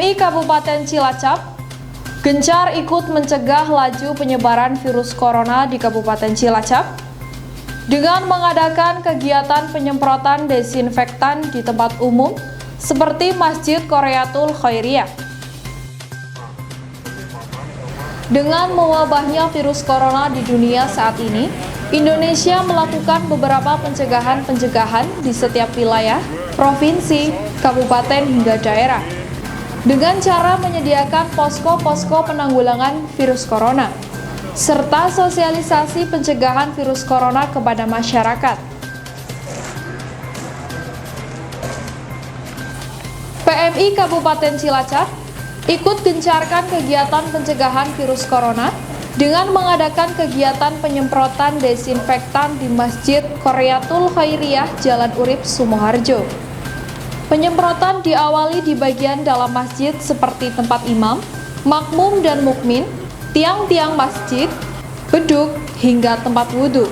PMI Kabupaten Cilacap gencar ikut mencegah laju penyebaran virus corona di Kabupaten Cilacap dengan mengadakan kegiatan penyemprotan desinfektan di tempat umum seperti Masjid Qoreatul Khairiyah. Dengan mewabahnya virus corona di dunia saat ini, Indonesia melakukan beberapa pencegahan di setiap wilayah, provinsi, kabupaten hingga daerah dengan cara menyediakan posko-posko penanggulangan virus corona serta sosialisasi pencegahan virus corona kepada masyarakat. PMI Kabupaten Cilacap ikut gencarkan kegiatan pencegahan virus corona dengan mengadakan kegiatan penyemprotan desinfektan di Masjid Qoreatul Khairiyah Jalan Urip Sumoharjo. Penyemprotan diawali di bagian dalam masjid seperti tempat imam, makmum dan mukmin, tiang-tiang masjid, beduk, hingga tempat wudhu.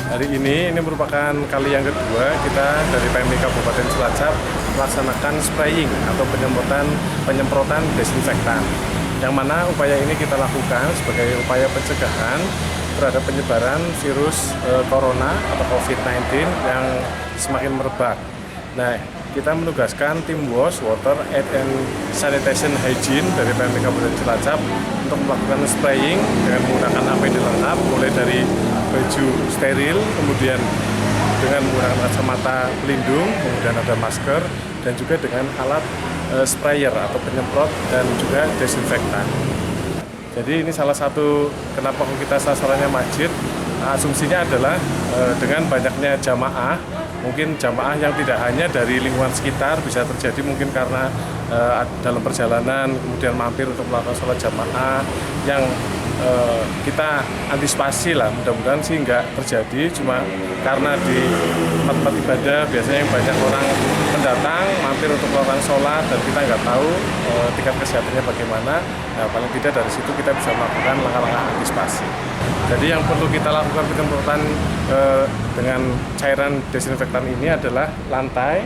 Hari ini merupakan kali yang kedua kita dari PMI Kabupaten Cilacap melaksanakan spraying atau penyemprotan desinfektan. Yang mana upaya ini kita lakukan sebagai upaya pencegahan terhadap penyebaran virus corona atau COVID-19 yang semakin merebak. Nah, kita menugaskan tim WAS, Water Aid and Sanitation Hygiene dari PMI Kabupaten Cilacap untuk melakukan spraying dengan menggunakan APD lengkap, mulai dari baju steril, kemudian dengan menggunakan kacamata pelindung, kemudian ada masker, dan juga dengan alat sprayer atau penyemprot dan juga desinfektan. Jadi ini salah satu kenapa kita sasarannya masjid, asumsinya adalah dengan banyaknya jamaah, mungkin jamaah yang tidak hanya dari lingkungan sekitar, bisa terjadi mungkin karena dalam perjalanan kemudian mampir untuk melakukan sholat jamaah yang kita antisipasi lah, mudah-mudahan sih nggak terjadi, cuma karena di tempat-tempat ibadah biasanya yang banyak orang pendatang mampir untuk melakukan sholat dan kita nggak tahu tingkat kesehatannya bagaimana. Nah, paling tidak dari situ kita bisa melakukan langkah-langkah antisipasi. Jadi yang perlu kita lakukan penyemprotan dengan cairan desinfektan ini adalah lantai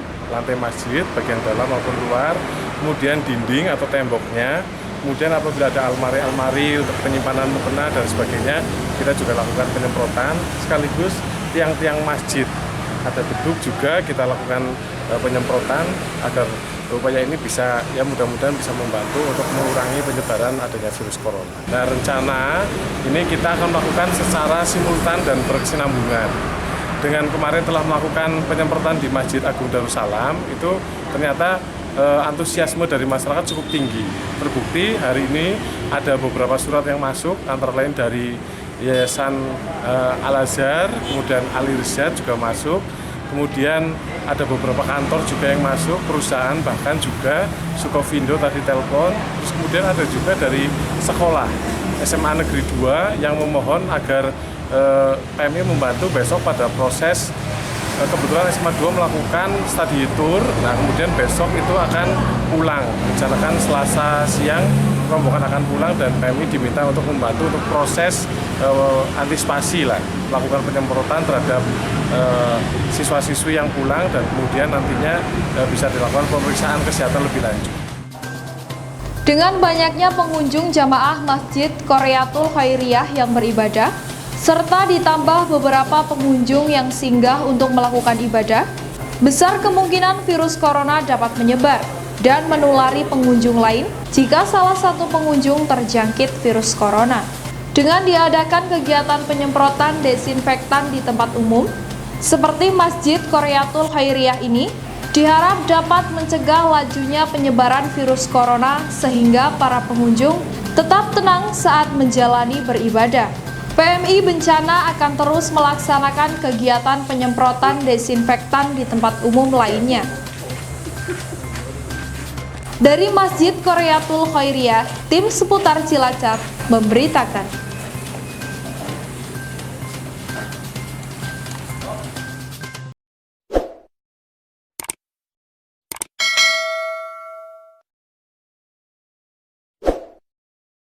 masjid, bagian dalam maupun luar, kemudian dinding atau temboknya, kemudian apabila ada almari untuk penyimpanan mukena dan sebagainya, kita juga lakukan penyemprotan, sekaligus tiang-tiang masjid. Ada beduk juga kita lakukan penyemprotan agar upaya ini bisa, ya mudah-mudahan bisa membantu untuk mengurangi penyebaran adanya virus corona. Nah, rencana ini kita akan melakukan secara simultan dan berkesinambungan. Dengan kemarin telah melakukan penyemprotan di Masjid Agung Darussalam, itu ternyata antusiasme dari masyarakat cukup tinggi. Terbukti hari ini ada beberapa surat yang masuk, antara lain dari Yayasan Al-Azhar, kemudian Al-Irsyad juga masuk, kemudian ada beberapa kantor juga yang masuk, perusahaan, bahkan juga Sukovindo tadi telepon, terus kemudian ada juga dari sekolah SMA Negeri 2 yang memohon agar PMI membantu besok pada proses. Kebetulan SMA 2 melakukan study tour, nah kemudian besok itu akan pulang, rencanakan Selasa siang rombongan akan pulang dan PMI diminta untuk membantu untuk proses antisipasi lah, melakukan penyemprotan terhadap siswa-siswi yang pulang dan kemudian nantinya bisa dilakukan pemeriksaan kesehatan lebih lanjut. Dengan banyaknya pengunjung jamaah Masjid Qoreatul Khairiyah yang beribadah, serta ditambah beberapa pengunjung yang singgah untuk melakukan ibadah, besar kemungkinan virus corona dapat menyebar dan menulari pengunjung lain jika salah satu pengunjung terjangkit virus corona. Dengan diadakan kegiatan penyemprotan desinfektan di tempat umum, seperti Masjid Qoreatul Khairiyah ini, diharap dapat mencegah lajunya penyebaran virus corona sehingga para pengunjung tetap tenang saat menjalani beribadah. PMI Bencana akan terus melaksanakan kegiatan penyemprotan desinfektan di tempat umum lainnya. Dari Masjid Qoreatul Khairiyah, tim seputar Cilacap memberitakan.